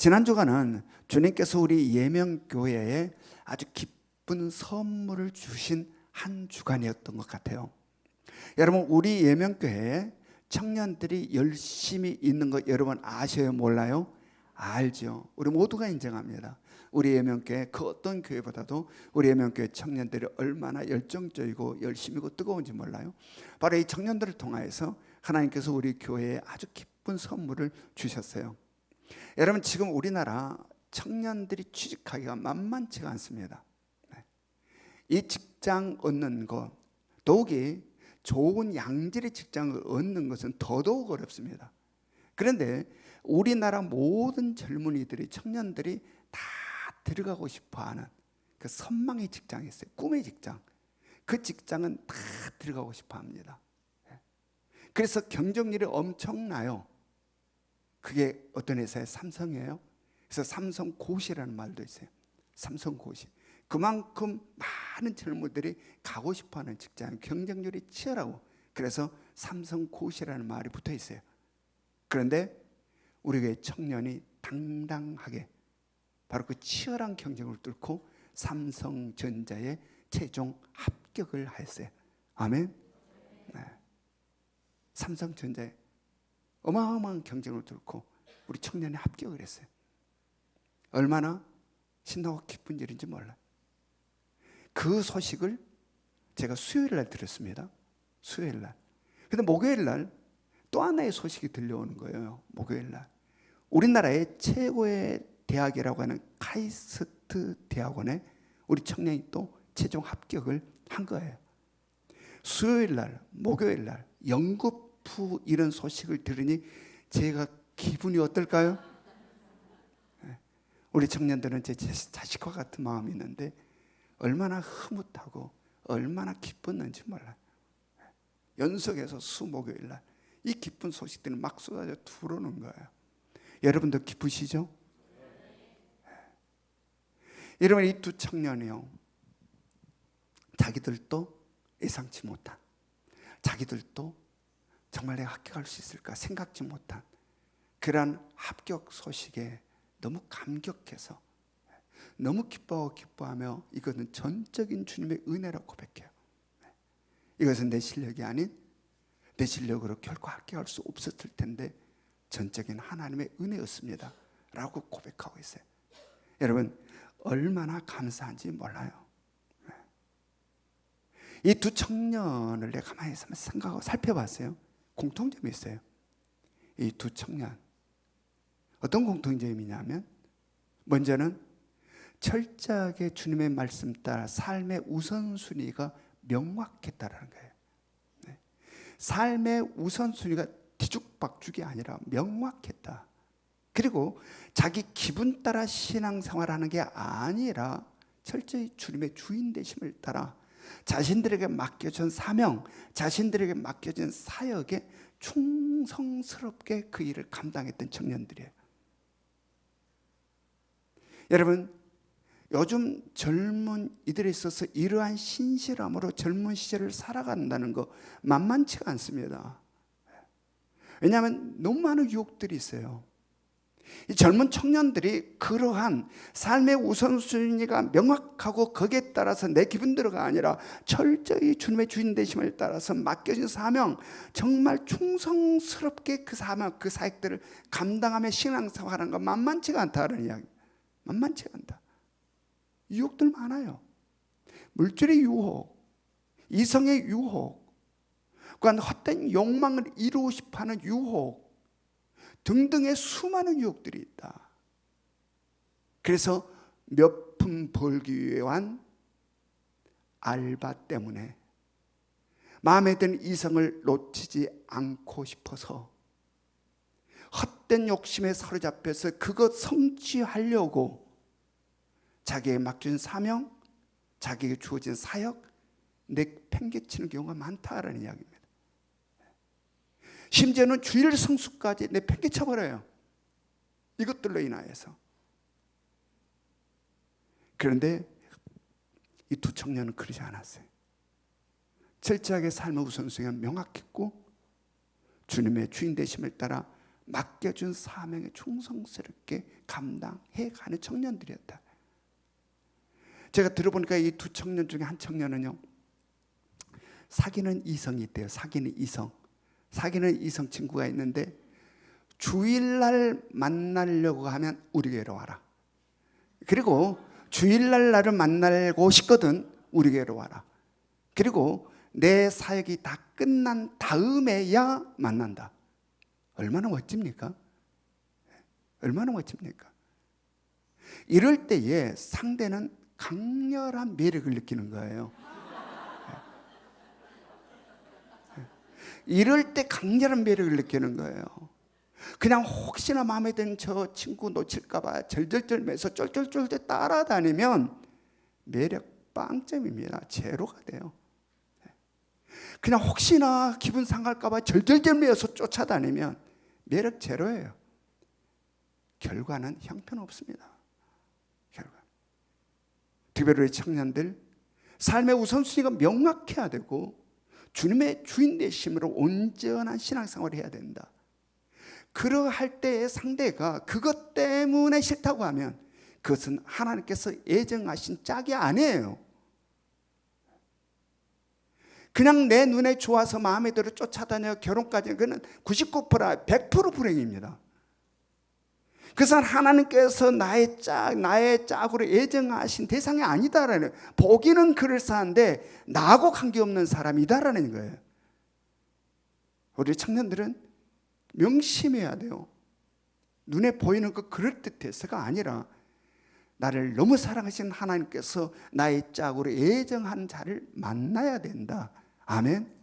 지난 주간은 주님께서 우리 예명교회에 아주 기쁜 선물을 주신 한 주간이었던 것 같아요. 여러분, 우리 예명교회에 청년들이 열심히 있는 거 여러분 아셔요? 몰라요? 알죠. 우리 모두가 인정합니다. 우리 예명교회 그 어떤 교회보다도 우리 예명교회 청년들이 얼마나 열정적이고 열심이고 뜨거운지 몰라요? 바로 이 청년들을 통하여서 하나님께서 우리 교회에 아주 기쁜 선물을 주셨어요. 여러분, 지금 우리나라 청년들이 취직하기가 만만치가 않습니다. 이 직장 얻는 것, 더욱이 좋은 양질의 직장을 얻는 것은 더더욱 어렵습니다. 그런데 우리나라 모든 젊은이들이, 청년들이 다 들어가고 싶어하는 그 선망의 직장이 있어요. 꿈의 직장. 그 직장은 다 들어가고 싶어합니다. 그래서 경쟁률이 엄청나요. 그게 어떤 회사의 삼성이에요. 그래서 삼성고시라는 말도 있어요. 삼성고시. 그만큼 많은 젊은이들이 가고 싶어하는 직장, 경쟁률이 치열하고, 그래서 삼성고시라는 말이 붙어 있어요. 그런데 우리 교회 청년이 당당하게 바로 그 치열한 경쟁을 뚫고 삼성전자에 최종 합격을 하였어요. 아멘. 네. 삼성전자에 어마어마한 경쟁을 뚫고 우리 청년이 합격을 했어요. 얼마나 신나고 기쁜 일인지 몰라요. 그 소식을 제가 수요일 날 들었습니다. 수요일 날. 근데 목요일 날 또 하나의 소식이 들려오는 거예요. 목요일 날. 우리나라의 최고의 대학이라고 하는 카이스트 대학원에 우리 청년이 또 최종 합격을 한 거예요. 수요일 날, 목요일 날 연거푸 이런 소식을 들으니 제가 기분이 어떨까요? 우리 청년들은 제 자식과 같은 마음이 있는데 얼마나 흐뭇하고 얼마나 기뻤는지 몰라요. 연속해서 수목요일 날 이 기쁜 소식들이 막 쏟아져 들어오는 거예요. 여러분도 기쁘시죠? 여러분, 이 두 청년이요, 자기들도 예상치 못한, 자기들도 정말 내가 합격할 수 있을까 생각지 못한 그러한 합격 소식에 너무 감격해서 너무 기뻐하며 이것은 전적인 주님의 은혜라고 고백해요. 이것은 내 실력이 아닌, 내 실력으로 결코 합격할 수 없었을 텐데 전적인 하나님의 은혜였습니다 라고 고백하고 있어요. 여러분, 얼마나 감사한지 몰라요. 이 두 청년을 내가 가만히 생각하고 살펴봤어요. 공통점이 있어요. 이 두 청년, 어떤 공통점이냐면, 먼저는 철저하게 주님의 말씀 따라 삶의 우선순위가 명확했다라는 거예요. 삶의 우선순위가 뒤죽박죽이 아니라 명확했다. 그리고 자기 기분 따라 신앙생활하는 게 아니라 철저히 주님의 주인 되심을 따라 자신들에게 맡겨진 사명, 자신들에게 맡겨진 사역에 충성스럽게 그 일을 감당했던 청년들이에요. 여러분, 요즘 젊은 이들에 있어서 이러한 신실함으로 젊은 시절을 살아간다는 거 만만치가 않습니다. 왜냐하면 너무 많은 유혹들이 있어요. 이 젊은 청년들이 그러한 삶의 우선순위가 명확하고 거기에 따라서 내 기분대로가 아니라 철저히 주님의 주인 되심을 따라서 맡겨진 사명, 정말 충성스럽게 그 사명, 그 사역들을 감당하며 신앙생활하는 건 만만치가 않다는 이야기. 만만치가 않다. 유혹들 많아요. 물질의 유혹, 이성의 유혹, 그간 헛된 욕망을 이루고 싶어하는 유혹 등등의 수많은 유혹들이 있다. 그래서 몇 푼 벌기 위한 알바 때문에 마음에 드는 이성을 놓치지 않고 싶어서 헛된 욕심에 사로잡혀서 그것 성취하려고 자기에게 맡겨진 사명, 자기에게 주어진 사역 내팽개치는 경우가 많다라는 이야기입니다. 심지어는 주일 성수까지 내팽개쳐버려요. 이것들로 인하여서. 그런데 이 두 청년은 그러지 않았어요. 철저하게 삶의 우선순위가 명확했고 주님의 주인 되심을 따라 맡겨준 사명에 충성스럽게 감당해 가는 청년들이었다. 제가 들어보니까 이 두 청년 중에 한 청년은요, 사귀는 이성이 있대요. 사귀는 이성 친구가 있는데 주일날 만나려고 하면 우리 교회로 와라. 그리고 주일날 나를 만나고 싶거든, 우리 교회로 와라. 그리고 내 사역이 다 끝난 다음에야 만난다. 얼마나 멋집니까? 얼마나 멋집니까? 이럴 때에 상대는 강렬한 매력을 느끼는 거예요. 이럴 때 강렬한 매력을 느끼는 거예요. 그냥 혹시나 마음에 든 저 친구 놓칠까봐 절절절면서 쫄쫄쫄쫄 따라다니면 매력 빵점입니다. 제로가 돼요. 그냥 혹시나 기분 상할까봐 절절절면서 쫓아다니면 매력 제로예요. 결과는 형편없습니다. 결과. 특별히 우리 청년들, 삶의 우선순위가 명확해야 되고 주님의 주인 되심으로 온전한 신앙생활을 해야 된다. 그러할 때의 상대가 그것 때문에 싫다고 하면 그것은 하나님께서 예정하신 짝이 아니에요. 그냥 내 눈에 좋아서 마음에 들어 쫓아다녀 결혼까지, 그는 99%, 100% 불행입니다. 그것은 하나님께서 나의 짝으로 예정하신 대상이 아니다라는, 보기는 그럴싸한데 나하고 관계없는 사람이다라는 거예요. 우리 청년들은 명심해야 돼요. 눈에 보이는 거 그럴듯해서가 아니라 나를 너무 사랑하신 하나님께서 나의 짝으로 예정한 자를 만나야 된다. 아멘.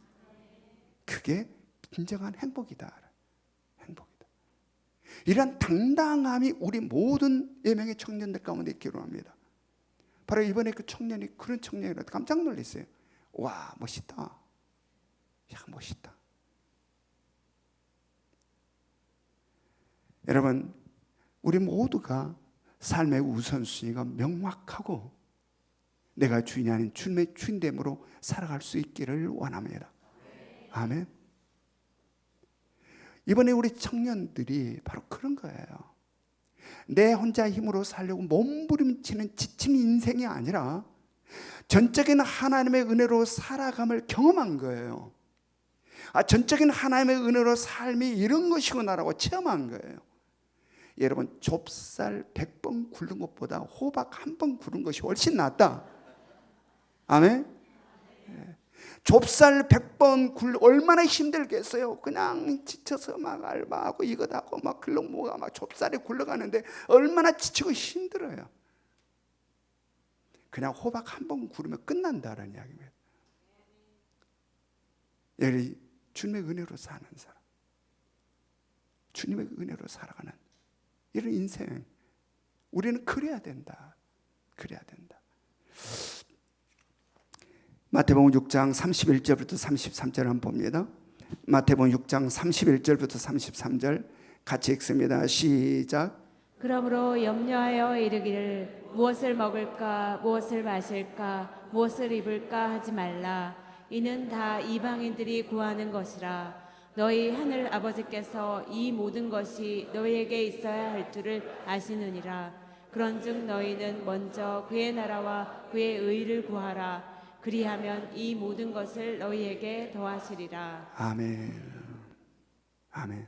그게 진정한 행복이다. 행복이다. 이런 당당함이 우리 모든 예명의 청년들 가운데 있기로 합니다. 바로 이번에 그 청년이 그런 청년이라서 깜짝 놀랐어요. 와, 멋있다. 야, 멋있다. 여러분, 우리 모두가 삶의 우선순위가 명확하고 내가 주인이 아닌 주님의 주인됨으로 살아갈 수 있기를 원합니다. 아멘. 이번에 우리 청년들이 바로 그런 거예요. 내 혼자 힘으로 살려고 몸부림치는 지친 인생이 아니라 전적인 하나님의 은혜로 살아감을 경험한 거예요. 전적인 하나님의 은혜로 삶이 이런 것이구나라고 체험한 거예요. 여러분, 좁쌀 100번 굴른 것보다 호박 1번 굴른 것이 훨씬 낫다. 아멘. 좁쌀 100번 얼마나 힘들겠어요. 그냥 지쳐서 막 알바하고 이것 하고 막 글렁모가 막 좁쌀이 굴러가는데 얼마나 지치고 힘들어요. 그냥 호박 1번 굴으면 끝난다라는 이야기입니다. 여기 주님의 은혜로 사는 사람, 주님의 은혜로 살아가는 이런 인생, 우리는 그래야 된다. 그래야 된다. 마태복음 6장 31절부터 33절 한번 봅니다. 마태복음 6장 31절부터 33절 같이 읽습니다. 시작. 그러므로 염려하여 이르기를 무엇을 먹을까 무엇을 마실까 무엇을 입을까 하지 말라. 이는 다 이방인들이 구하는 것이라. 너희 하늘 아버지께서 이 모든 것이 너희에게 있어야 할 줄을 아시느니라. 그런즉 너희는 먼저 그의 나라와 그의 의를 구하라. 그리하면 이 모든 것을 너희에게 더하시리라. 아멘. 아멘.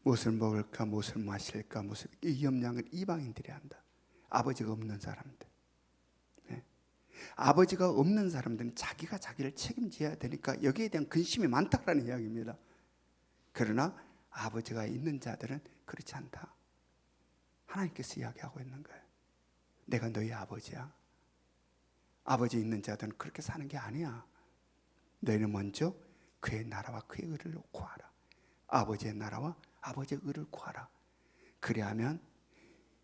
무엇을 먹을까 무엇을 마실까 무엇을, 이 염려를 이방인들이 한다. 아버지가 없는 사람들. 네. 아버지가 없는 사람들은 자기가 자기를 책임져야 되니까 여기에 대한 근심이 많다라는 이야기입니다. 그러나 아버지가 있는 자들은 그렇지 않다. 하나님께서 이야기하고 있는 거예요. 내가 너희 아버지야. 아버지 있는 자들은 그렇게 사는 게 아니야. 너희는 먼저 그의 나라와 그의 의를 구하라. 아버지의 나라와 아버지의 의를 구하라. 그리하면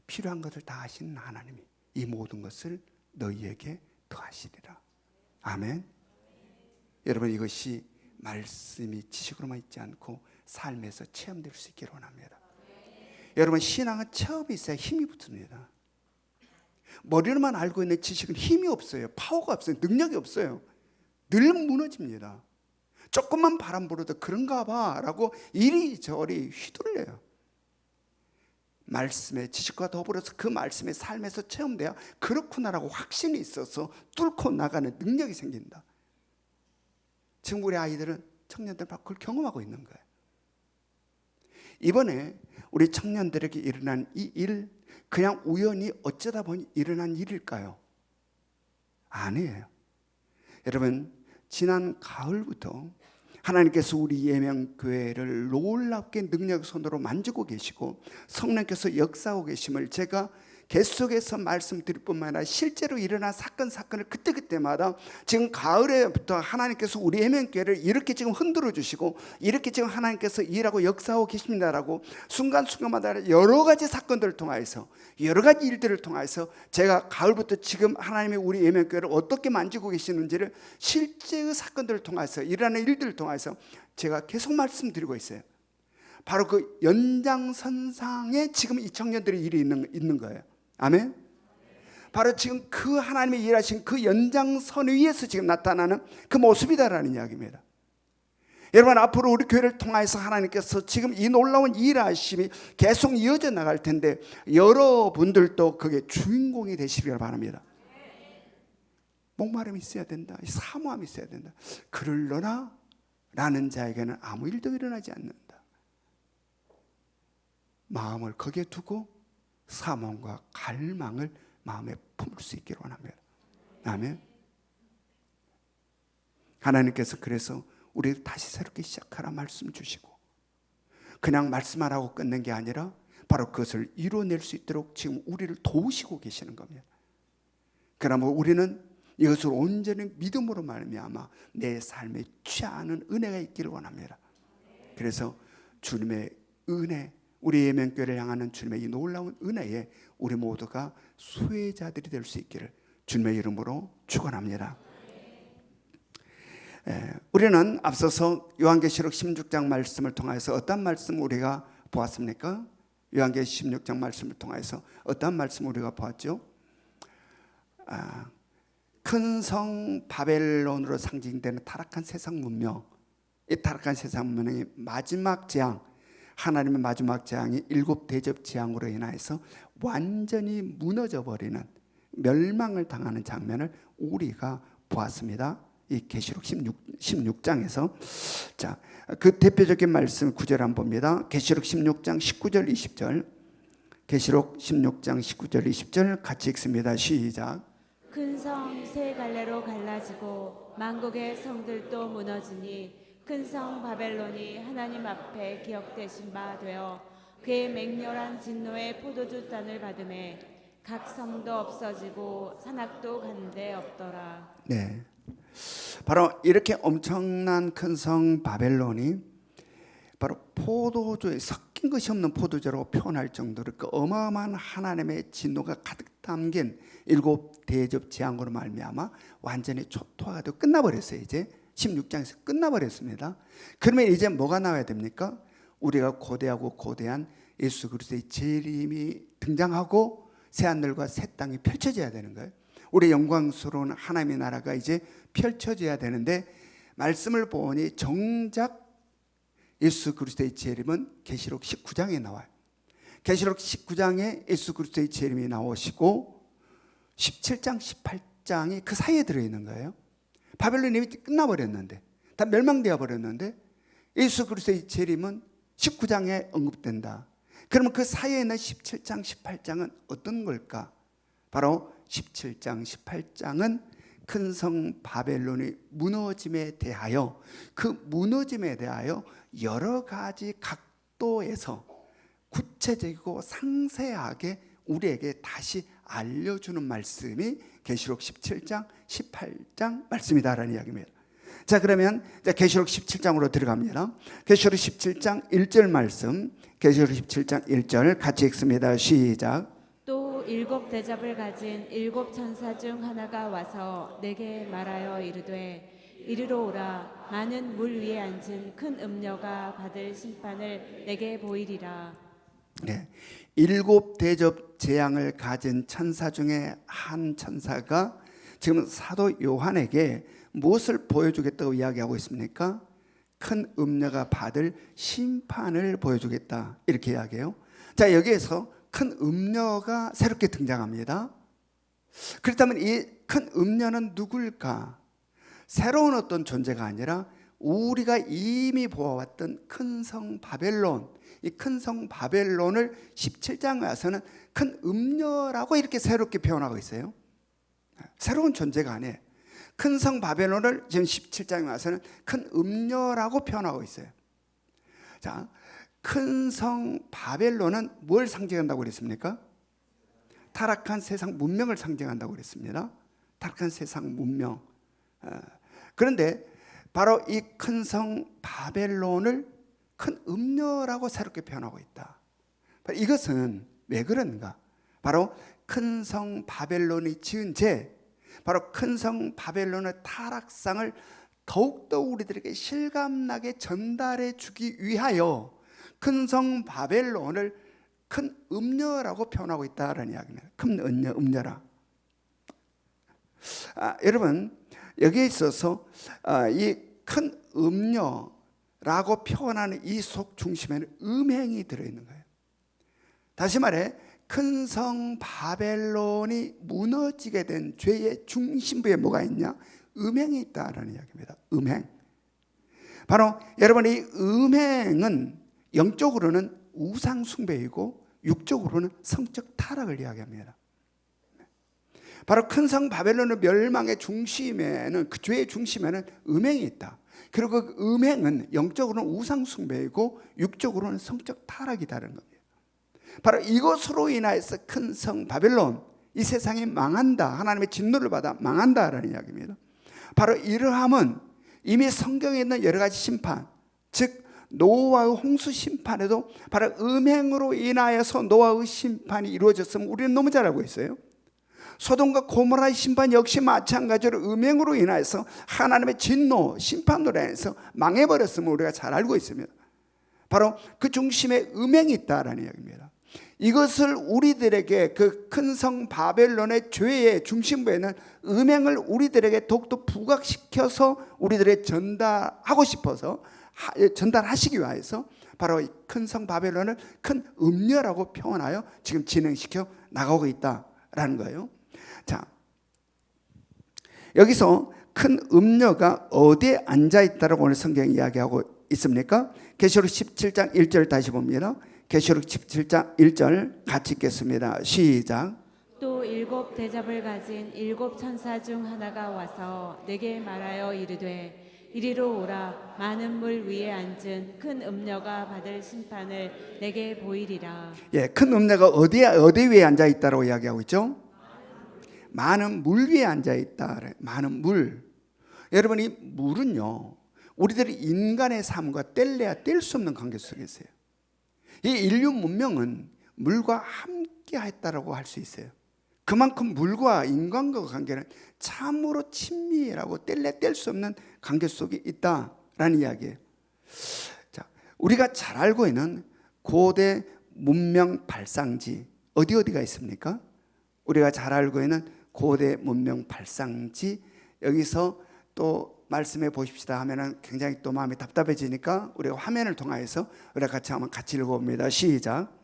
필요한 것을 다 하시는 하나님이 이 모든 것을 너희에게 더하시리라. 아멘. 여러분, 이것이 말씀이 지식으로만 있지 않고 삶에서 체험될 수 있기를 원합니다. 여러분, 신앙은 체험이 있어야 힘이 붙습니다. 머리로만 알고 있는 지식은 힘이 없어요. 파워가 없어요. 능력이 없어요. 늘 무너집니다. 조금만 바람 불어도 그런가 봐 라고 이리저리 휘둘려요. 말씀의 지식과 더불어서 그 말씀의 삶에서 체험돼야 그렇구나라고 확신이 있어서 뚫고 나가는 능력이 생긴다. 지금 우리 아이들은, 청년들 막 그걸 경험하고 있는 거예요. 이번에 우리 청년들에게 일어난 이 일, 그냥 우연히 어쩌다 보니 일어난 일일까요? 아니에요. 여러분, 지난 가을부터 하나님께서 우리 예명교회를 놀랍게 능력 손으로 만지고 계시고 성령께서 역사하고 계심을 제가 계속해서 말씀드릴 뿐만 아니라 실제로 일어난 사건을 그때그때마다 지금 가을에부터 하나님께서 우리 예명교회를 이렇게 지금 흔들어 주시고 이렇게 지금 하나님께서 일하고 역사하고 계십니다라고 순간순간마다 여러 가지 사건들을 통하여서, 여러 가지 일들을 통하여서 제가 가을부터 지금 하나님이 우리 예명교회를 어떻게 만지고 계시는지를 실제의 사건들을 통해서, 일어나는 일들을 통해서 제가 계속 말씀드리고 있어요. 바로 그 연장선상에 지금 이 청년들의 일이 있는 거예요. 아멘. 바로 지금 그 하나님이 일하신 그 연장선 위에서 지금 나타나는 그 모습이다라는 이야기입니다. 여러분, 앞으로 우리 교회를 통해서 하나님께서 지금 이 놀라운 일하심이 계속 이어져 나갈 텐데 여러분들도 그게 주인공이 되시기를 바랍니다. 목마름이 있어야 된다, 사모함이 있어야 된다. 그러려나 라는 자에게는 아무 일도 일어나지 않는다. 마음을 거기에 두고 사모함과 갈망을 마음에 품을 수 있기를 원합니다. 아멘. 하나님께서 그래서 우리를 다시 새롭게 시작하라 말씀 주시고, 그냥 말씀하라고 끝낸 게 아니라 바로 그것을 이뤄낼 수 있도록 지금 우리를 도우시고 계시는 겁니다. 그러나 우리는 이것을 온전히 믿음으로 말미암아 내 삶에 취하는 은혜가 있기를 원합니다. 그래서 주님의 은혜, 우리 예명교회를 향하는 주님의 이 놀라운 은혜에 우리 모두가 수혜자들이 될 수 있기를 주님의 이름으로 축원합니다. 우리는 앞서서 요한계시록 16장 말씀을 통해서 어떤 말씀 우리가 보았습니까? 요한계시록 16장 말씀을 통해서 어떤 말씀 우리가 보았죠? 큰 성 바벨론으로 상징되는 타락한 세상 문명, 이 타락한 세상 문명의 마지막 재앙, 하나님의 마지막 재앙이 7 대접 재앙으로 인하여서 완전히 무너져 버리는, 멸망을 당하는 장면을 우리가 보았습니다. 이 계시록 16장에서 자, 그 대표적인 말씀 9절 한번 봅니다. 계시록 16장 19절 20절. 계시록 16장 19절 20절 같이 읽습니다. 시작. 큰 성 세 갈래로 갈라지고 만국의 성들도 무너지니 큰 성 바벨론이 하나님 앞에 기억되신 바 되어 그의 맹렬한 진노의 포도주 잔을 받음에 각 성도 없어지고 산악도 간데 없더라. 네, 바로 이렇게 엄청난 큰 성 바벨론이 바로 포도주에 섞인 것이 없는 포도주라고 표현할 정도로 그 어마어마한 하나님의 진노가 가득 담긴 7 대접 재앙으로 말미암아 완전히 초토화가 끝나버렸어요. 이제 16장에서 끝나버렸습니다. 그러면 이제 뭐가 나와야 됩니까? 우리가 고대하고 고대한 예수 그리스도의 재림이 등장하고 새하늘과 새 땅이 펼쳐져야 되는 거예요. 우리 영광스러운 하나님의 나라가 이제 펼쳐져야 되는데, 말씀을 보니 정작 예수 그리스도의 재림은 계시록 19장에 나와요. 계시록 19장에 예수 그리스도의 재림이 나오시고 17장, 18장이 그 사이에 들어있는 거예요. 바벨론이 이미 끝나버렸는데, 다 멸망되어 버렸는데 예수 그리스도의 재림은 19장에 언급된다. 그러면 그 사이에 있는 17장, 18장은 어떤 걸까? 바로 17장, 18장은 큰 성 바벨론의 무너짐에 대하여, 그 무너짐에 대하여 여러 가지 각도에서 구체적이고 상세하게 우리에게 다시 알려주는 말씀이 계시록 17장, 18장 말씀이다라는 이야기입니다. 자, 그러면 계시록 17장으로 들어갑니다. 계시록 17장 1절 말씀, 계시록 17장 1절 같이 읽습니다. 시작. 또 7 대접을 가진 7 천사 중 하나가 와서 내게 말하여 이르되 이리로 오라. 많은 물 위에 앉은 큰 음녀가 받을 심판을 내게 보이리라. 네, 7 대접 재앙을 가진 천사 중에 한 천사가 지금 사도 요한에게 무엇을 보여주겠다고 이야기하고 있습니까? 큰 음녀가 받을 심판을 보여주겠다 이렇게 이야기해요. 자, 여기에서 큰 음녀가 새롭게 등장합니다. 그렇다면 이 큰 음녀는 누굴까? 새로운 어떤 존재가 아니라 우리가 이미 보아왔던 큰 성 바벨론, 이 큰 성 바벨론을 17장에 와서는 큰 음녀라고 이렇게 새롭게 표현하고 있어요. 새로운 존재가 아니에요. 큰 성 바벨론을 지금 17장에 와서는 큰 음녀라고 표현하고 있어요. 자, 큰 성 바벨론은 뭘 상징한다고 그랬습니까? 타락한 세상 문명을 상징한다고 그랬습니다. 타락한 세상 문명. 그런데 바로 이 큰 성 바벨론을 큰 음녀라고 새롭게 표현하고 있다. 이것은 왜 그런가? 바로 큰 성 바벨론이 지은 죄, 바로 큰 성 바벨론의 타락상을 더욱더 우리들에게 실감나게 전달해 주기 위하여 큰 성 바벨론을 큰 음녀라고 표현하고 있다는 이야기입니다. 큰 음녀라. 여러분, 여기에 있어서 이 큰 음녀라고 표현하는 이 속 중심에는 음행이 들어있는 거예요. 다시 말해 큰 성 바벨론이 무너지게 된 죄의 중심부에 뭐가 있냐? 음행이 있다라는 이야기입니다. 음행. 바로 여러분, 이 음행은 영적으로는 우상 숭배이고 육적으로는 성적 타락을 이야기합니다. 바로 큰 성 바벨론의 멸망의 중심에는, 그 죄의 중심에는 음행이 있다. 그리고 그 음행은 영적으로는 우상 숭배이고 육적으로는 성적 타락이다라는 겁니다. 바로 이것으로 인하여서 큰 성 바벨론, 이 세상이 망한다, 하나님의 진노를 받아 망한다라는 이야기입니다. 바로 이러함은 이미 성경에 있는 여러 가지 심판, 즉 노아의 홍수 심판에도 바로 음행으로 인하여서 노아의 심판이 이루어졌음을 우리는 너무 잘 알고 있어요. 소돔과 고모라의 심판 역시 마찬가지로 음행으로 인하여서 하나님의 진노, 심판으로 인해서 망해버렸음을 우리가 잘 알고 있습니다. 바로 그 중심에 음행이 있다라는 이야기입니다. 이것을 우리들에게 그 큰 성 바벨론의 죄의 중심부에는 음행을 우리들에게 더욱더 부각시켜서 우리들에게 전달하고 싶어서 전달하시기 위해서 바로 큰 성 바벨론을 큰 음녀라고 표현하여 지금 진행시켜 나가고 있다라는 거예요. 자, 여기서 큰 음녀가 어디에 앉아 있다라고 오늘 성경이 이야기하고 있습니까? 계시록 17장 1절 다시 봅니다. 계시록 17장 1절 같이 읽겠습니다. 시작. 또 일곱 대접을 가진 일곱 천사 중 하나가 와서 내게 말하여 이르되 이리로 오라. 많은 물 위에 앉은 큰 음녀가 받을 심판을 내게 보이리라. 예, 큰 음녀가 어디 위에 앉아 있다라고 이야기하고 있죠? 많은 물 위에 앉아 있다. 많은 물. 여러분, 이 물은요, 우리들이 인간의 삶과 뗄래야 뗄 수 없는 관계 속에 있어요. 이 인류 문명은 물과 함께 했다라고 할 수 있어요. 그만큼 물과 인간과 관계는 참으로 친밀하고 뗄래 뗄 수 없는 관계 속에 있다라는 이야기예요. 자, 우리가 잘 알고 있는 고대 문명 발상지 어디가 있습니까? 우리가 잘 알고 있는 고대 문명 발상지, 여기서 또 말씀해 보십시다 하면은 굉장히 또 마음이 답답해지니까 우리가 화면을 통해서 우리가 같이 읽어봅니다. 시작.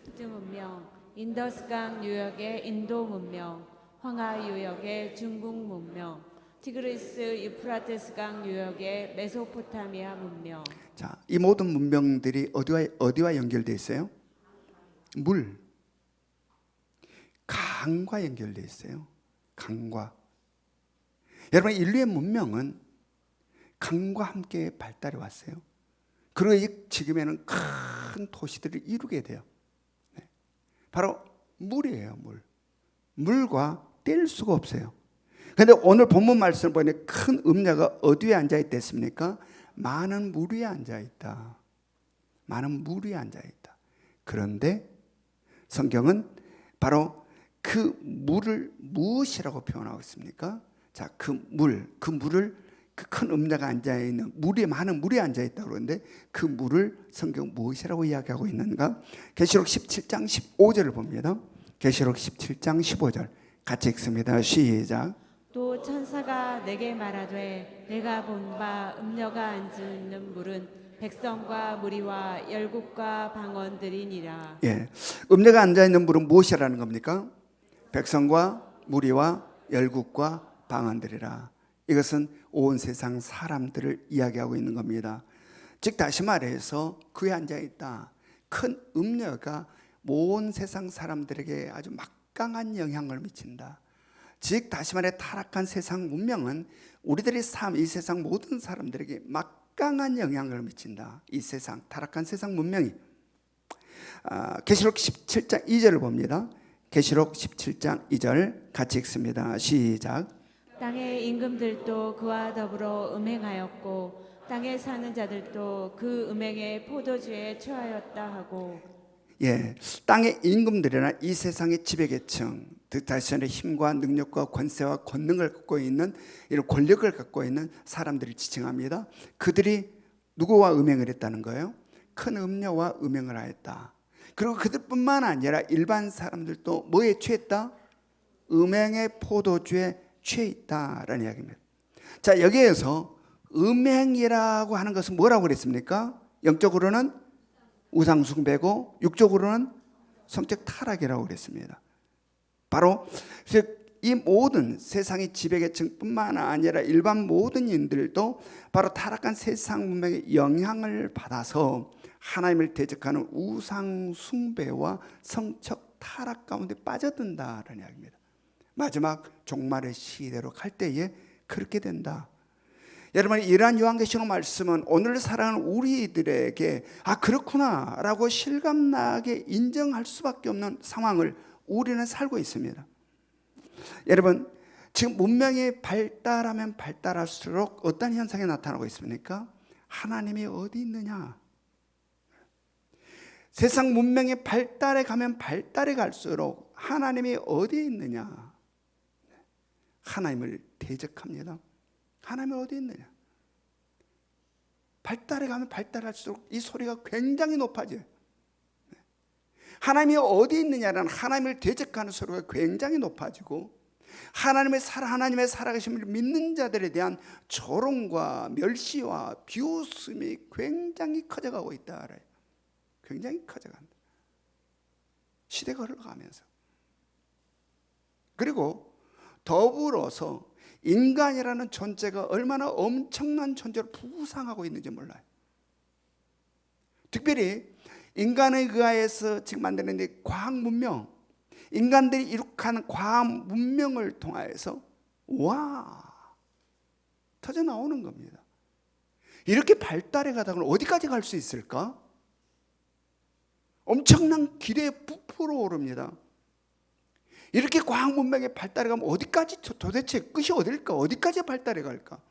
히트 문명, 인더스강 유역의 인도 문명, 황하 유역의 중국 문명, 티그리스 유프라테스강 유역의 메소포타미아 문명. 자, 이 모든 문명들이 어디와 연결되어 있어요? 물, 강과 연결되어 있어요. 강과. 여러분, 인류의 문명은 강과 함께 발달해 왔어요. 그리고 지금에는 큰 도시들을 이루게 돼요. 바로 물이에요. 물과 뗄 수가 없어요. 그런데 오늘 본문 말씀을 보니 큰 음녀가 어디에 앉아 있댔습니까? 많은 물 위에 앉아 있다. 많은 물 위에 앉아 있다. 그런데 성경은 바로 그 물을 무엇이라고 표현하고 있습니까? 자, 그 물을 그 큰 음녀가 앉아 있는 물이, 많은 물이 앉아 있다고 그러는데 그 물을 성경 무엇이라고 이야기하고 있는가? 계시록 17장 15절을 봅니다. 계시록 17장 15절 같이 읽습니다. 시작. 또 천사가 모세가 내게 말하되 내가 본 바 음녀가 앉는 물은 백성과 무리와 열국과 방언들이니라. 예, 음녀가 앉아 있는 물은 무엇이라는 겁니까? 백성과 무리와 열국과 방언들이라. 이것은 온 세상 사람들을 이야기하고 있는 겁니다. 즉 다시 말해서 그에 앉아 있다. 큰 음녀가 온 세상 사람들에게 아주 막강한 영향을 미친다. 즉 다시 말해 타락한 세상 문명은 우리들의 삶, 이 세상 모든 사람들에게 막강한 영향을 미친다. 이 세상, 타락한 세상 문명이. 계시록 17장 2절을 봅니다. 계시록 17장 2절 같이 읽습니다. 시작. 땅의 임금들도 그와 더불어 음행하였고 땅에 사는 자들도 그 음행의 포도주에 취하였다 하고. 예, 땅의 임금들이나 이 세상의 지배계층, 다시 말해 힘과 능력과 권세와 권능을 갖고 있는 이런 권력을 갖고 있는 사람들을 지칭합니다. 그들이 누구와 음행을 했다는 거예요? 큰 음녀와 음행을 하였다. 그리고 그들뿐만 아니라 일반 사람들도 뭐에 취했다? 음행의 포도주에 취해 있다라는 이야기입니다. 자, 여기에서 음행이라고 하는 것은 뭐라고 그랬습니까? 영적으로는 우상 숭배고 육적으로는 성적 타락이라고 그랬습니다. 바로 이 모든 세상의 지배계층뿐만 아니라 일반 모든 인들도 바로 타락한 세상 문명의 영향을 받아서 하나님을 대적하는 우상 숭배와 성적 타락 가운데 빠져든다라는 이야기입니다. 마지막 종말의 시대로 갈 때에 그렇게 된다. 여러분, 이러한 요한계시록 말씀은 오늘 살아가는 우리들에게 그렇구나 라고 실감나게 인정할 수밖에 없는 상황을 우리는 살고 있습니다. 여러분, 지금 문명이 발달하면 발달할수록 어떤 현상이 나타나고 있습니까? 하나님이 어디 있느냐? 세상 문명이 발달해 가면 발달해 갈수록 하나님이 어디에 있느냐? 하나님을 대적합니다. 하나님이 어디 있느냐? 발달해 가면 발달할수록 이 소리가 굉장히 높아져요. 하나님이 어디 있느냐라는 하나님을 대적하는 소리가 굉장히 높아지고 하나님의 살아계심을 믿는 자들에 대한 조롱과 멸시와 비웃음이 굉장히 커져가고 있다. 굉장히 커져간다. 시대가 흘러가면서. 그리고 더불어서 인간이라는 존재가 얼마나 엄청난 존재로 부상하고 있는지 몰라요. 특별히 인간에 의하여서 지금 만드는 과학 문명, 인간들이 이룩하는 과학 문명을 통하여서 터져 나오는 겁니다. 이렇게 발달해 가다가 어디까지 갈 수 있을까? 엄청난 기대에 부풀어 오릅니다. 이렇게 과학 문명의 발달해 가면 어디까지 도대체 끝이 어딜까? 어디까지 발달해 갈까?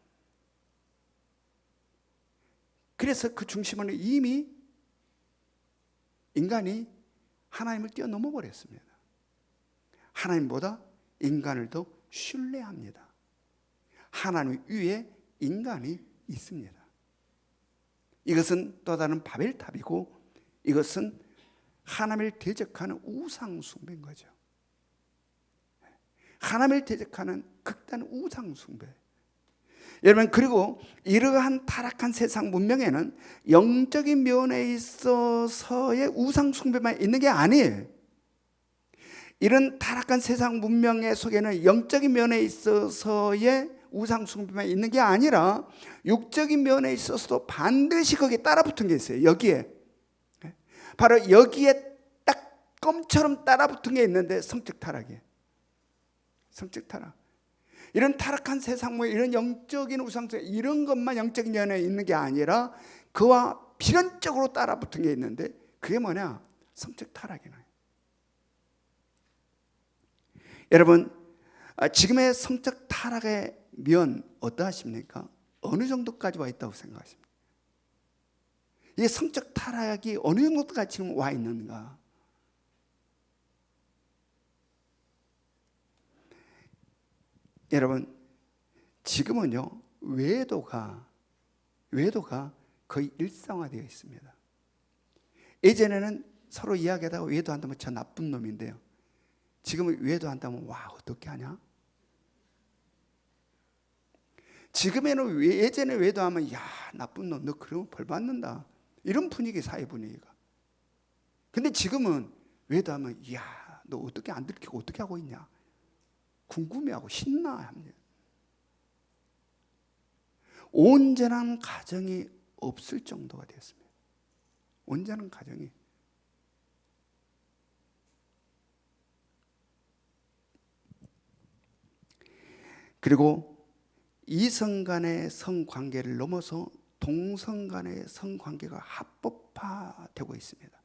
그래서 그 중심은 이미 인간이 하나님을 뛰어넘어 버렸습니다. 하나님보다 인간을 더 신뢰합니다. 하나님 위에 인간이 있습니다. 이것은 또 다른 바벨탑이고 이것은 하나님을 대적하는 우상 숭배인 거죠. 하나님을 대적하는 극단 우상 숭배. 여러분, 그리고 이러한 타락한 세상 문명에는 영적인 면에 있어서의 우상 숭배만 있는 게 아니에요. 이런 타락한 세상 문명의 속에는 영적인 면에 있어서의 우상 숭배만 있는 게 아니라 육적인 면에 있어서도 반드시 거기에 따라붙은 게 있어요. 여기에 바로 여기에 딱 껌처럼 따라붙은 게 있는데 성적 타락이에요. 성적 타락. 이런 타락한 세상 뭐 이런 영적인 우상숭배 이런 것만 영적인 면에 있는 게 아니라 그와 필연적으로 따라붙은 게 있는데 그게 뭐냐? 성적 타락이네. 여러분, 지금의 성적 타락의 면 어떠하십니까? 어느 정도까지 와 있다고 생각하십니까? 이 성적 타락이 어느 정도까지 지금 와 있는가? 여러분, 지금은요 외도가 거의 일상화되어 있습니다. 예전에는 서로 이야기하다가 외도한다면 저 나쁜 놈인데요, 지금은 외도한다면 와 어떻게 하냐? 지금에는 예전에 외도하면 야 나쁜 놈 너 그러면 벌 받는다 이런 분위기 사회 분위기가. 근데 지금은 외도하면 야 너 어떻게 안 들키고 어떻게 하고 있냐 궁금해하고 신나 합니다. 온전한 가정이 없을 정도가 되었습니다. 온전한 가정이. 그리고 이성 간의 성관계를 넘어서 동성 간의 성관계가 합법화되고 있습니다.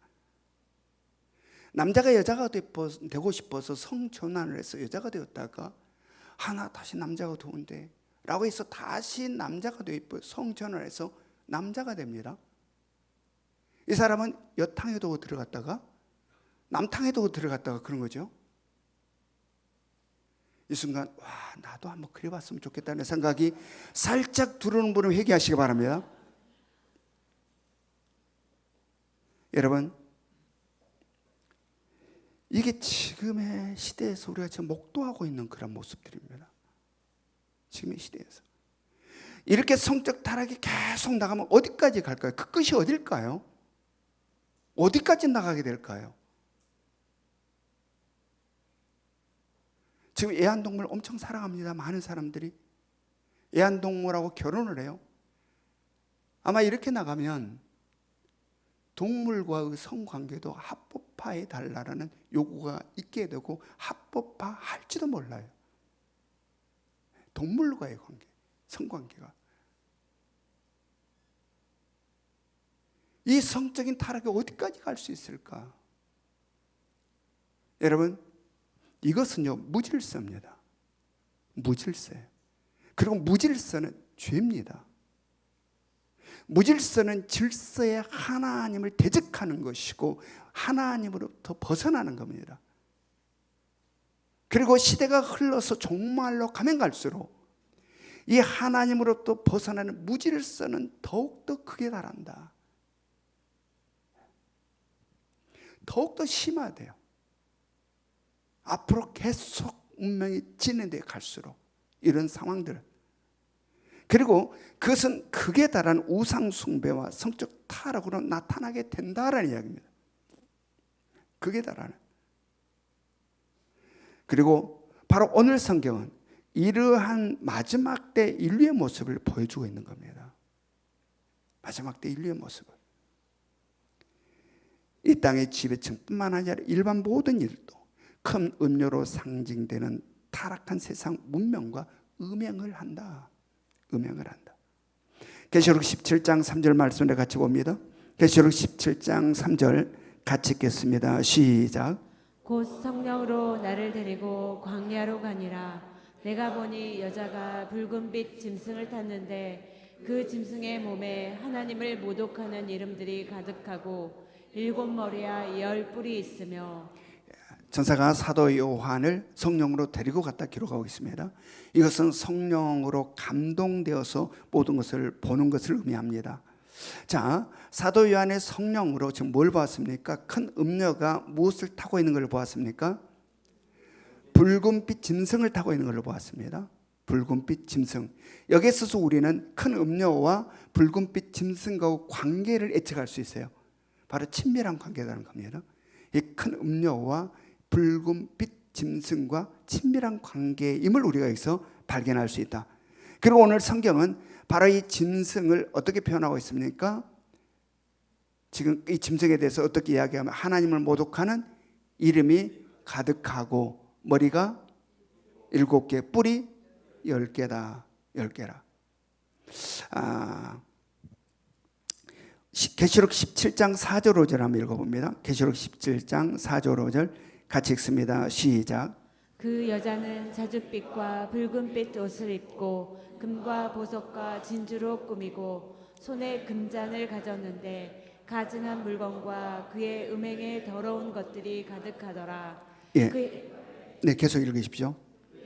남자가 여자가 되고 싶어서 성전환을 해서 여자가 되었다가 하나 다시 남자가 좋은데 라고 해서 다시 남자가 되어 성전환을 해서 남자가 됩니다. 이 사람은 여탕에도 들어갔다가 남탕에도 들어갔다가 그런 거죠. 이 순간 와 나도 한번 그래봤으면 좋겠다는 생각이 살짝 들어오는 분은 회개하시기 바랍니다. 여러분 이게 지금의 시대에서 우리가 지금 목도하고 있는 그런 모습들입니다. 지금의 시대에서 이렇게 성적 타락이 계속 나가면 어디까지 갈까요? 그 끝이 어딜까요? 어디까지 나가게 될까요? 지금 애완동물 엄청 사랑합니다. 많은 사람들이 애완동물하고 결혼을 해요. 아마 이렇게 나가면 동물과의 성관계도 합법화해 달라는 요구가 있게 되고 합법화할지도 몰라요. 동물과의 관계, 성관계가. 이 성적인 타락이 어디까지 갈 수 있을까? 여러분 이것은요 무질서입니다. 무질서예요. 그리고 무질서는 죄입니다. 무질서는 질서의 하나님을 대적하는 것이고 하나님으로부터 벗어나는 겁니다. 그리고 시대가 흘러서 종말로 가면 갈수록 이 하나님으로부터 벗어나는 무질서는 더욱더 크게 달한다. 더욱더 심화돼요. 앞으로 계속 운명이 진행돼 갈수록 이런 상황들. 그리고 그것은 극에 달한 우상 숭배와 성적 타락으로 나타나게 된다라는 이야기입니다. 극에 달하는. 그리고 바로 오늘 성경은 이러한 마지막 때 인류의 모습을 보여주고 있는 겁니다. 마지막 때 인류의 모습을. 이 땅의 지배층뿐만 아니라 일반 모든 일도 큰 음료로 상징되는 타락한 세상 문명과 음행을 한다. 음행을 한다. 계시록 17장 3절 말씀을 같이 봅니다. 계시록 17장 3절 같이 읽겠습니다. 시작. 곧 성령으로 나를 데리고 광야로 가니라. 내가 보니 여자가 붉은빛 짐승을 탔는데 그 짐승의 몸에 하나님을 모독하는 이름들이 가득하고 7머리와 10뿔이 있으며. 전사가 사도 요한을 성령으로 데리고 갔다 기록하고 있습니다. 이것은 성령으로 감동되어서 모든 것을 보는 것을 의미합니다. 자, 사도 요한의 성령으로 지금 뭘 보았습니까? 큰 음녀가 무엇을 타고 있는 걸 보았습니까? 붉은빛 짐승을 타고 있는 걸 보았습니다. 붉은빛 짐승. 여기에 있어서 우리는 큰 음녀와 붉은빛 짐승과 관계를 예측할 수 있어요. 바로 친밀한 관계라는 겁니다. 이 큰 음녀와 붉은빛 짐승과 친밀한 관계임을 우리가 여기서 발견할 수 있다. 그리고 오늘 성경은 바로 이 짐승을 어떻게 표현하고 있습니까? 지금 이 짐승에 대해서 어떻게 이야기하면 하나님을 모독하는 이름이 가득하고 머리가 7개, 뿔이 10개다. 10개라. 계시록 17장 4절 5절 한번 읽어봅니다. 계시록 17장 4절 5절 같이 읽습니다. 시작. 그 여자는 자줏빛과 붉은빛 옷을 입고 금과 보석과 진주로 꾸미고 손에 금잔을 가졌는데 가증한 물건과 그의 음행에 더러운 것들이 가득하더라. 예. 네, 계속 읽으십시오.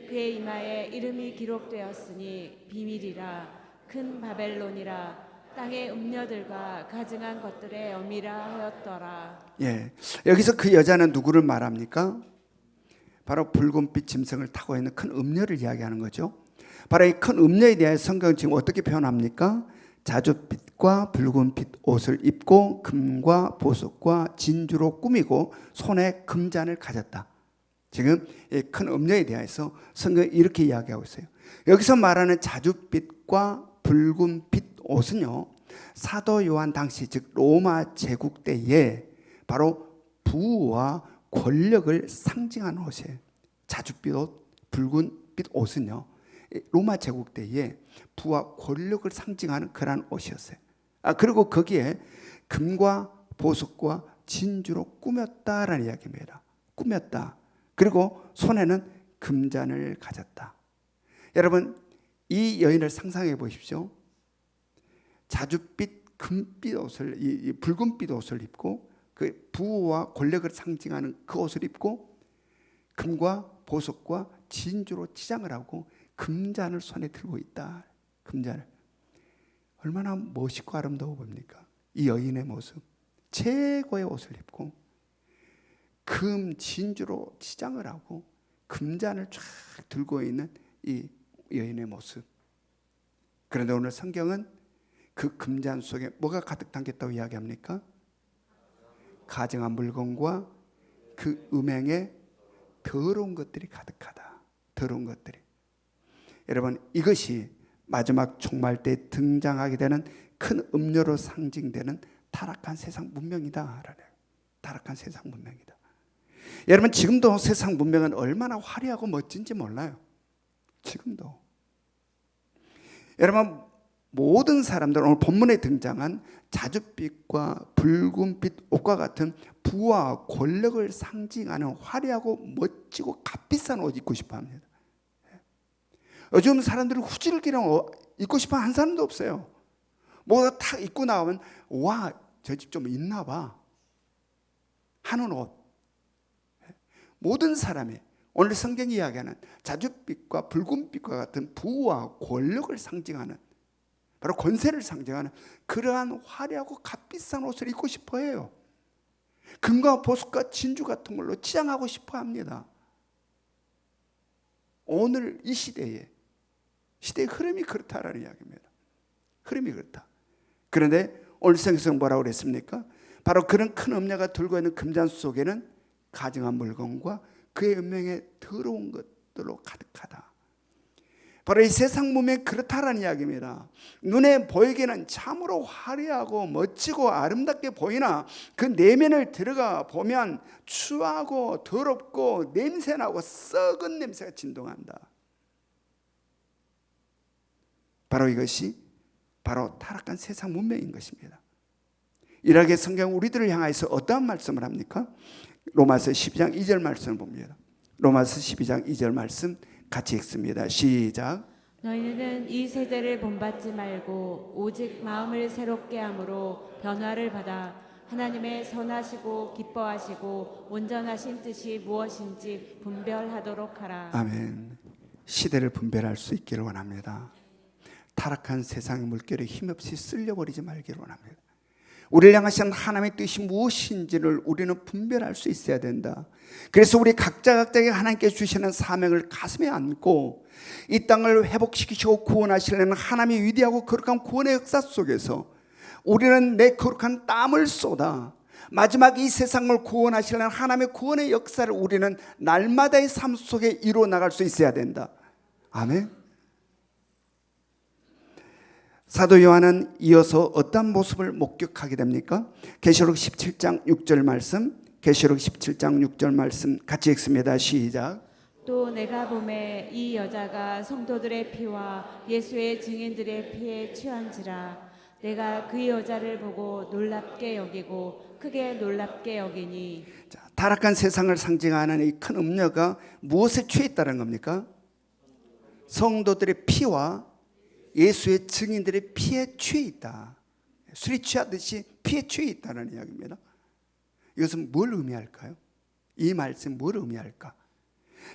그의 이마에 이름이 기록되었으니 비밀이라 큰 바벨론이라 땅의 음녀들과 가증한 것들의 어미라 하였더라. 예, 여기서 그 여자는 누구를 말합니까? 바로 붉은빛 짐승을 타고 있는 큰 음녀를 이야기하는 거죠. 바로 이 큰 음녀에 대해 성경은 지금 어떻게 표현합니까? 자줏빛과 붉은빛 옷을 입고 금과 보석과 진주로 꾸미고 손에 금잔을 가졌다. 지금 이 큰 음녀에 대해서 성경이 이렇게 이야기하고 있어요. 여기서 말하는 자줏빛과 붉은빛 옷은요, 사도 요한 당시 즉 로마 제국 때에 바로 부와 권력을 상징하는 옷이에요. 자줏빛 옷, 붉은빛 옷은요, 로마 제국 때에 부와 권력을 상징하는 그러한 옷이었어요. 그리고 거기에 금과 보석과 진주로 꾸몄다라는 이야기입니다. 꾸몄다. 그리고 손에는 금잔을 가졌다. 여러분, 이 여인을 상상해 보십시오. 자줏빛 금빛 옷을, 이 붉은빛 옷을 입고 그 부와 권력을 상징하는 그 옷을 입고 금과 보석과 진주로 치장을 하고 금잔을 손에 들고 있다. 금잔을. 얼마나 멋있고 아름다워 보입니까? 이 여인의 모습. 최고의 옷을 입고 금 진주로 치장을 하고 금잔을 쫙 들고 있는 이 여인의 모습. 그런데 오늘 성경은 그 금잔 속에 뭐가 가득 담겼다고 이야기합니까? 가증한 물건과 그 음행에 더러운 것들이 가득하다. 더러운 것들이. 여러분, 이것이 마지막 종말 때 등장하게 되는 큰 음료로 상징되는 타락한 세상 문명이다. 타락한 세상 문명이다. 여러분, 지금도 세상 문명은 얼마나 화려하고 멋진지 몰라요. 지금도. 여러분, 모든 사람들, 오늘 본문에 등장한 자줏빛과 붉은빛 옷과 같은 부와 권력을 상징하는 화려하고 멋지고 값비싼 옷 입고 싶어 합니다. 요즘 사람들은 후질기랑 입고 싶어 한 사람도 없어요. 뭐가 탁 입고 나오면 와, 저 집 좀 있나 봐 하는 옷. 모든 사람이 오늘 성경이 이야기하는 자줏빛과 붉은빛과 같은 부와 권력을 상징하는, 바로 권세를 상징하는 그러한 화려하고 값비싼 옷을 입고 싶어 해요. 금과 보석과 진주 같은 걸로 치장하고 싶어 합니다. 오늘 이 시대의 흐름이 그렇다라는 이야기입니다. 흐름이 그렇다. 그런데 오늘 성경에서는 뭐라고 그랬습니까? 바로 그런 큰 음녀가 들고 있는 금잔 속에는 가증한 물건과 그의 음행에 더러운 것들로 가득하다. 바로 이 세상 문명이 그렇다라는 이야기입니다. 눈에 보이기는 참으로 화려하고 멋지고 아름답게 보이나 그 내면을 들어가 보면 추하고 더럽고 냄새나고 썩은 냄새가 진동한다. 바로 이것이 바로 타락한 세상 문명인 것입니다. 이렇게 성경 우리들을 향해서 어떠한 말씀을 합니까? 로마서 12장 2절 말씀을 봅니다. 로마서 12장 2절 말씀 같이 읽습니다. 시작. 너희는 이 세대를 본받지 말고 오직 마음을 새롭게 함으로 변화를 받아 하나님의 선하시고 기뻐하시고 온전하신 뜻이 무엇인지 분별하도록 하라. 아멘. 시대를 분별할 수 있기를 원합니다. 타락한 세상의 물결에 힘없이 쓸려버리지 말기를 원합니다. 우리를 향하신 하나님의 뜻이 무엇인지를 우리는 분별할 수 있어야 된다. 그래서 우리 각자에게 하나님께 주시는 사명을 가슴에 안고 이 땅을 회복시키시고 구원하시려는 하나님의 위대하고 거룩한 구원의 역사 속에서 우리는 내 거룩한 땀을 쏟아 마지막 이 세상을 구원하시려는 하나님의 구원의 역사를 우리는 날마다의 삶 속에 이루어 나갈 수 있어야 된다. 아멘. 사도 요한은 이어서 어떤 모습을 목격하게 됩니까? 계시록 17장 6절 말씀, 계시록 17장 6절 말씀 같이 읽습니다. 시작. 또 내가 보매 이 여자가 성도들의 피와 예수의 증인들의 피에 취한지라. 내가 그 여자를 보고 놀랍게 여기고 크게 놀랍게 여기니. 자, 타락한 세상을 상징하는 이 큰 음녀가 무엇에 취했다는 겁니까? 성도들의 피와 예수의 증인들의 피에 취해 있다. 술이 취하듯이 피에 취해 있다는 이야기입니다. 이것은 뭘 의미할까요? 이 말씀 뭘 의미할까?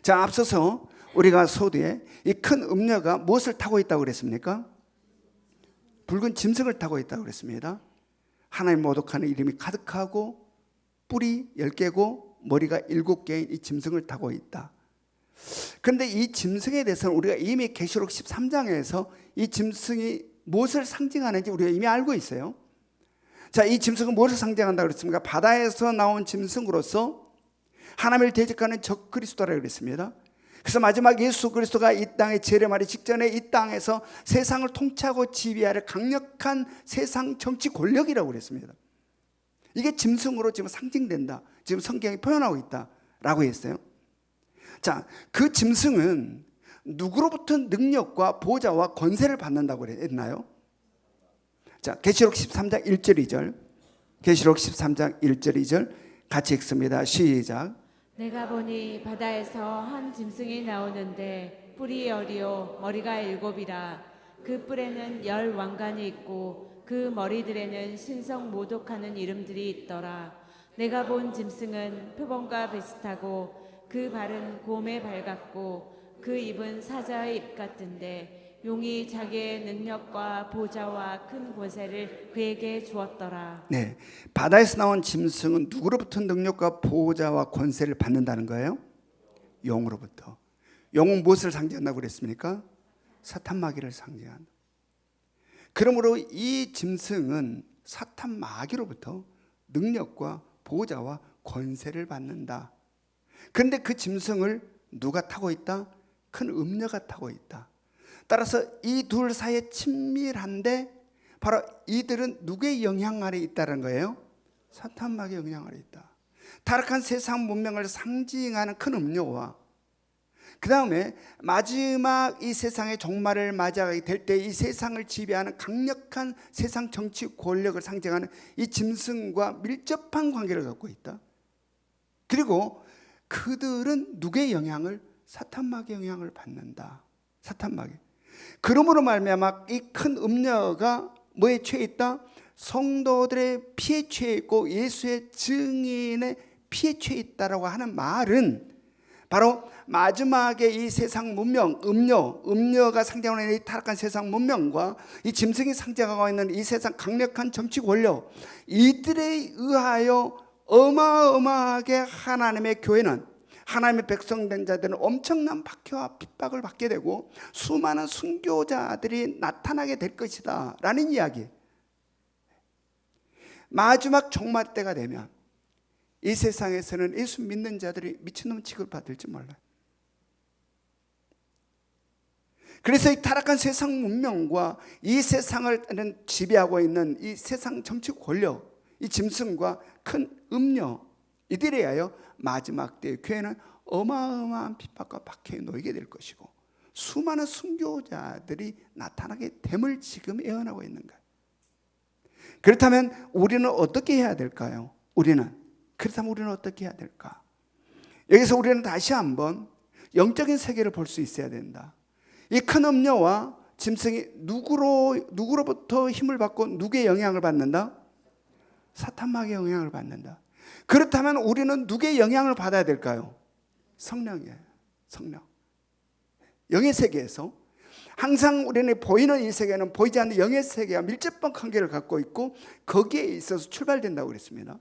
자, 앞서서 우리가 소두에 이 큰 음녀가 무엇을 타고 있다고 그랬습니까? 붉은 짐승을 타고 있다고 그랬습니다. 하나님 모독하는 이름이 가득하고 뿔이 10개고 머리가 7개인 이 짐승을 타고 있다. 그런데 이 짐승에 대해서는 우리가 이미 계시록 13장에서 이 짐승이 무엇을 상징하는지 우리가 이미 알고 있어요. 자, 이 짐승은 무엇을 상징한다고 그랬습니까? 바다에서 나온 짐승으로서 하나님을 대적하는 적 그리스도라고 그랬습니다. 그래서 마지막 예수 그리스도가 이 땅에 재림하기 직전에 이 땅에서 세상을 통치하고 지배할 강력한 세상 정치 권력이라고 그랬습니다. 이게 짐승으로 지금 상징된다. 지금 성경이 표현하고 있다라고 했어요. 자, 그 짐승은 누구로부터 능력과 보좌와 권세를 받는다고 했나요? 자, 계시록 13장 1절 2절. 계시록 13장 1절 2절 같이 읽습니다. 시작. 내가 보니 바다에서 한 짐승이 나오는데 뿔이 10이요 머리가 7이라. 그 뿔에는 10 왕관이 있고 그 머리들에는 신성 모독하는 이름들이 있더라. 내가 본 짐승은 표범과 비슷하고 그 발은 곰의 발 같고 그 입은 사자의 입 같은데 용이 자기의 능력과 보좌와 큰 권세를 그에게 주었더라. 네, 바다에서 나온 짐승은 누구로부터 능력과 보호자와 권세를 받는다는 거예요? 용으로부터. 용은 무엇을 상징한다고 그랬습니까? 사탄 마귀를 상징한다. 그러므로 이 짐승은 사탄 마귀로부터 능력과 보호자와 권세를 받는다. 그런데 그 짐승을 누가 타고 있다? 큰 음녀가 타고 있다. 따라서 이 둘 사이에 친밀한데 바로 이들은 누구의 영향 아래 있다는 거예요? 사탄 마귀의 영향 아래 있다. 타락한 세상 문명을 상징하는 큰 음료와 그 다음에 마지막 이 세상의 종말을 맞이하게 될 때 이 세상을 지배하는 강력한 세상 정치 권력을 상징하는 이 짐승과 밀접한 관계를 갖고 있다. 그리고 그들은 누구의 영향을? 사탄 마귀의 영향을 받는다. 사탄 마귀. 그러므로 말미암아 이 큰 음녀가 뭐에 취해 있다? 성도들의 피에 취해 있고 예수의 증인의 피에 취해 있다라고 하는 말은 바로 마지막에 이 세상 문명, 음녀가 상징하는 이 타락한 세상 문명과 이 짐승이 상징하고 있는 이 세상 강력한 정치 권력, 이들에 의하여 어마어마하게 하나님의 교회는, 하나님의 백성된 자들은 엄청난 박해와 핍박을 받게 되고 수많은 순교자들이 나타나게 될 것이다 라는 이야기. 마지막 종말 때가 되면 이 세상에서는 예수 믿는 자들이 미친놈 취급받을지 몰라요. 그래서 이 타락한 세상 문명과 이 세상을 지배하고 있는 이 세상 정치 권력, 이 짐승과 큰 음녀, 이들에 의하여 마지막 때 교회는 어마어마한 핍박과 박해에 놓이게 될 것이고 수많은 순교자들이 나타나게 됨을 지금 예언하고 있는 거예요. 그렇다면 우리는 어떻게 해야 될까요? 그렇다면 우리는 어떻게 해야 될까? 여기서 우리는 다시 한번 영적인 세계를 볼 수 있어야 된다. 이 큰 음녀와 짐승이 누구로부터 힘을 받고 누구의 영향을 받는다? 사탄 마귀의 영향을 받는다. 그렇다면 우리는 누구의 영향을 받아야 될까요? 성령이에요. 성령. 영의 세계에서 항상 우리는 보이는 이 세계는 보이지 않는 영의 세계와 밀접한 관계를 갖고 있고 거기에 있어서 출발된다고 그랬습니다.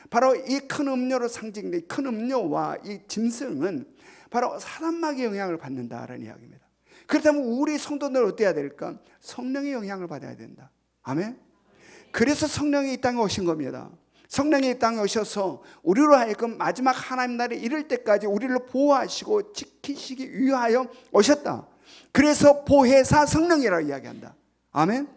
바로 이 큰 음료로 상징된 큰 음료와 이 짐승은 바로 사탄 마귀의 영향을 받는다라는 이야기입니다. 그렇다면 우리 성도들은 어때야 될까? 성령의 영향을 받아야 된다. 아멘. 그래서 성령이 이 땅에 오신 겁니다. 성령이 이 땅에 오셔서 우리로 하여금 마지막 하나님 나라에 이를 때까지 우리를 보호하시고 지키시기 위하여 오셨다. 그래서 보혜사 성령이라고 이야기한다. 아멘.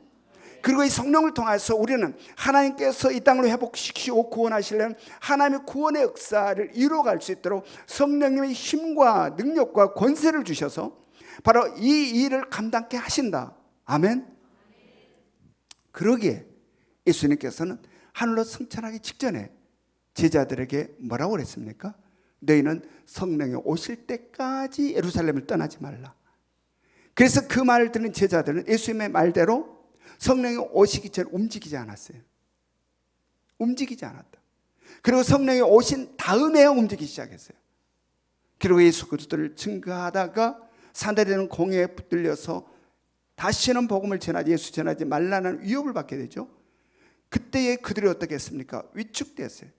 그리고 이 성령을 통해서 우리는 하나님께서 이 땅을 회복시키고 구원하시려면 하나님의 구원의 역사를 이루어갈 수 있도록 성령님의 힘과 능력과 권세를 주셔서 바로 이 일을 감당케 하신다. 아멘. 그러기에 예수님께서는 하늘로 승천하기 직전에 제자들에게 뭐라고 그랬습니까? 너희는 성령이 오실 때까지 예루살렘을 떠나지 말라. 그래서 그 말을 듣는 제자들은 예수님의 말대로 성령이 오시기 전에 움직이지 않았어요. 움직이지 않았다. 그리고 성령이 오신 다음에 움직이기 시작했어요. 그리고 예수 그리스도를 증거하다가 산들에는 공회에 붙들려서 다시는 복음을 예수 전하지 말라는 위협을 받게 되죠. 그때에 그들이 어떻게 했습니까? 위축됐어요.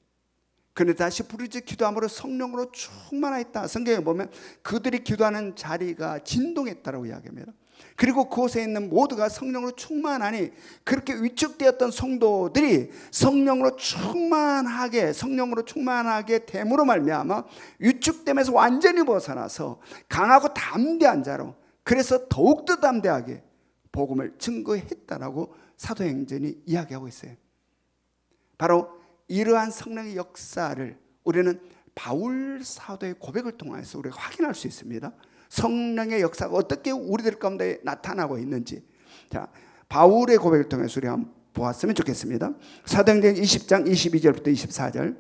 그런데 다시 부르짖어 기도함으로 성령으로 충만하였다. 성경에 보면 그들이 기도하는 자리가 진동했다라고 이야기합니다. 그리고 그곳에 있는 모두가 성령으로 충만하니 그렇게 위축되었던 성도들이 성령으로 충만하게 됨으로 말미암아 위축됨에서 완전히 벗어나서 강하고 담대한 자로, 그래서 더욱더 담대하게 복음을 증거했다라고 사도행전이 이야기하고 있어요. 바로 이러한 성령의 역사를 우리는 바울 사도의 고백을 통해서 우리가 확인할 수 있습니다. 성령의 역사가 어떻게 우리들 가운데 나타나고 있는지. 자, 바울의 고백을 통해서 우리가 한번 보았으면 좋겠습니다. 사도행전 20장 22절부터 24절.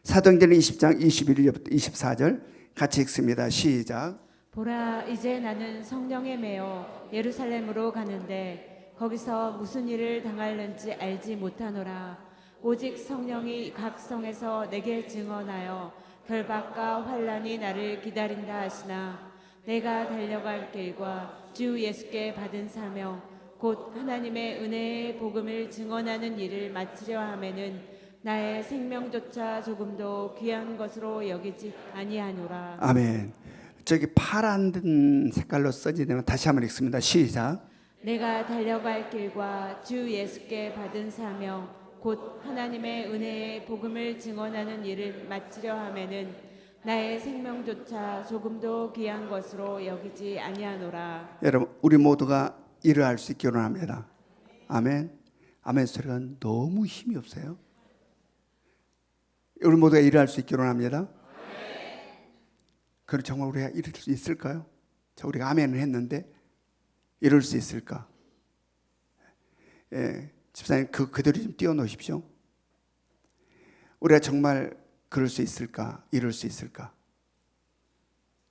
사도행전 20장 21절부터 24절 같이 읽습니다. 시작. 보라, 이제 나는 성령에 매여 예루살렘으로 가는데 거기서 무슨 일을 당할는지 알지 못하노라. 오직 성령이 각 성에서 내게 증언하여 결박과 환난이 나를 기다린다 하시나, 내가 달려갈 길과 주 예수께 받은 사명 곧 하나님의 은혜의 복음을 증언하는 일을 마치려 하면은 나의 생명조차 조금도 귀한 것으로 여기지 아니하노라. 아멘. 저기 파란 색깔로 써지면 다시 한번 읽습니다. 시작. 내가 달려갈 길과 주 예수께 받은 사명 곧 하나님의 은혜의 복음을 증언하는 일을 마치려 하면은 나의 생명조차 조금도 귀한 것으로 여기지 아니하노라. 여러분, 우리 모두가 일을 할 수 있기를 원합니다. 아멘. 아멘 소리가 너무 힘이 없어요. 우리 모두가 일을 할 수 있기를 원합니다. 그럼 정말 우리가 이룰 수 있을까요? 자, 우리가 아멘을 했는데 이룰 수 있을까? 예, 집사님 그대로 좀 띄워놓으십시오. 우리가 정말 그럴 수 있을까? 이룰 수 있을까?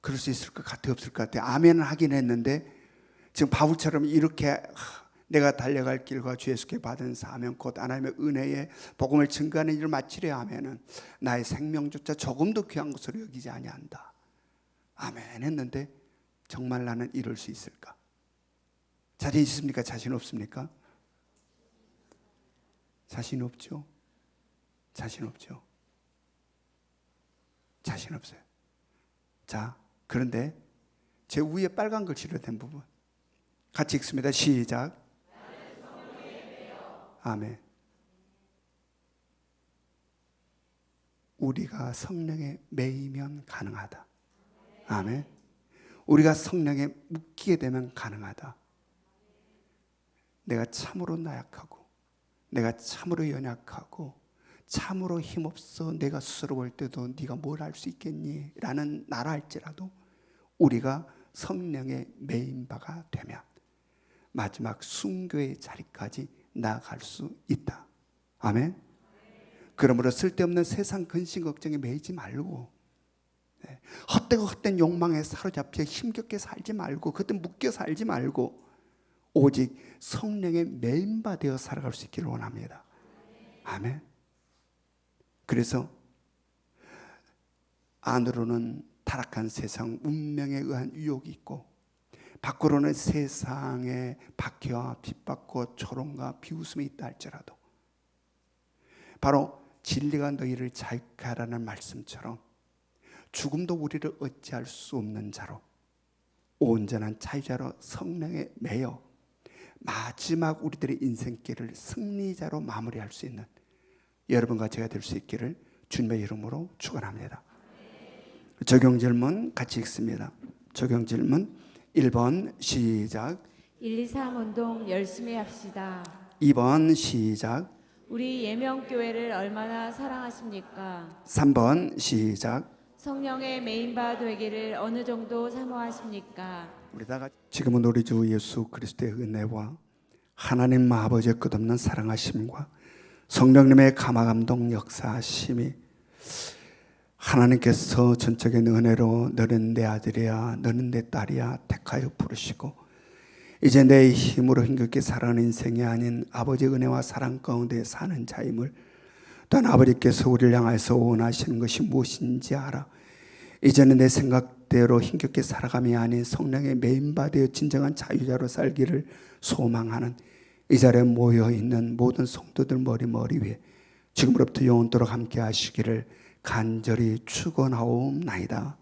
그럴 수 있을 것 같아, 없을 것 같아? 아멘을 하긴 했는데 지금 바울처럼 이렇게 내가 달려갈 길과 주 예수께 받은 사명 곧 하나님의 은혜의 복음을 증거하는 일을 마치려 하면은 나의 생명조차 조금도 귀한 것으로 여기지 아니한다. 아멘 했는데 정말 나는 이룰 수 있을까? 자신 있습니까? 자신 없습니까? 자신 없죠. 자신 없죠. 자신 없어요. 자, 그런데 제 위에 빨간 글씨로 된 부분 같이 읽습니다. 시작. 아멘. 우리가 성령에 매이면 가능하다. 아멘. 우리가 성령에 묶이게 되면 가능하다. 내가 참으로 나약하고 내가 참으로 연약하고 참으로 힘없어 내가 스스로 볼 때도 네가 뭘 할 수 있겠니? 라는 나라 할지라도 우리가 성령에 매인 바가 되면 마지막 순교의 자리까지 나아갈 수 있다. 아멘. 그러므로 쓸데없는 세상 근심 걱정에 매이지 말고 헛되고 헛된 욕망에 사로잡혀 힘겹게 살지 말고 그때 묶여 살지 말고 오직 성령에 매인바 되어 살아갈 수 있기를 원합니다. 아멘. 그래서 안으로는 타락한 세상 운명에 의한 유혹이 있고 밖으로는 세상의 박해와 핍박과 조롱과 비웃음이 있다 할지라도 바로 진리가 너희를 자유케 하라는 말씀처럼 죽음도 우리를 어찌할 수 없는 자로 온전한 자유자로 성령에 매여 마지막 우리들의 인생길을 승리자로 마무리할 수 있는 여러분과 제가 될 수 있기를 주님의 이름으로 축원합니다. 적용 질문 같이 읽습니다. 적용 질문 1번 시작. 1, 2, 3 운동 열심히 합시다. 2번 시작. 우리 예명교회를 얼마나 사랑하십니까? 3번 시작. 성령의 메인바 되기를 어느 정도 사모하십니까? 우리 다 같이 지금은 우리 주 예수 그리스도의 은혜와 하나님 아버지의 끝없는 사랑하심과 성령님의 감화감동 역사하심이 하나님께서 전적인 은혜로 너는 내 아들이야 너는 내 딸이야 택하여 부르시고 이제 내 힘으로 힘겹게 살아가는 인생이 아닌 아버지의 은혜와 사랑 가운데 사는 자임을 또한 아버지께서 우리를 향해서 원하시는 것이 무엇인지 알아 이제는 내 생각대로 힘겹게 살아감이 아닌 성령의 메인바되어 진정한 자유자로 살기를 소망하는 이 자리에 모여있는 모든 성도들 머리 위에 지금으로부터 영원토록 함께 하시기를 간절히 축원하옵나이다.